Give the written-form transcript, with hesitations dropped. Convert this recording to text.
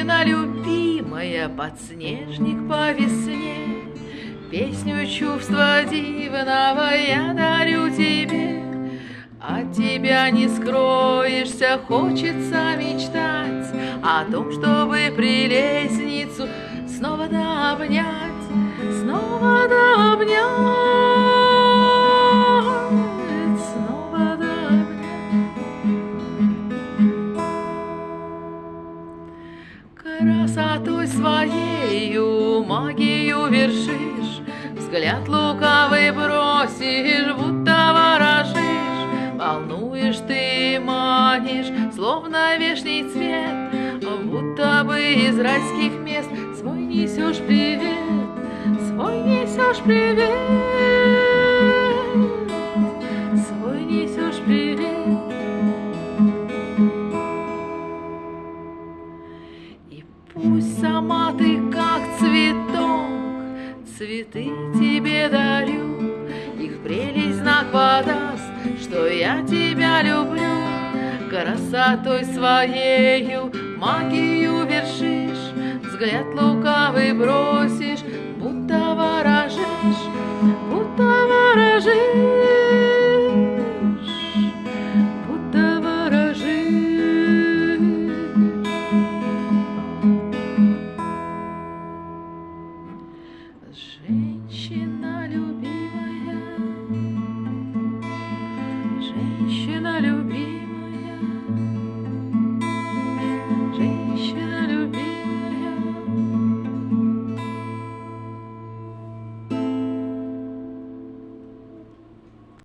Женщина любимая, подснежник по весне, песню чувства дивного я дарю тебе. От тебя не скроешься, хочется мечтать о том, чтобы прелестницу снова да обнять, снова да обнять, снова да обнять. Красотой своею магию вершишь, взгляд лукавый бросишь, будто ворожишь. Волнуешь ты, манишь, словно вешний цвет, будто бы из райских мест свой несешь привет, свой несешь привет, свой несешь привет. И пусть сама ты как цветок, цветы тебе дарю, их прелесть знак подаст, что я тебя люблю. Красотой своею магию вершишь, взгляд лукавый бросишь, будто ворожишь, будто ворожишь, будто ворожишь. Женщина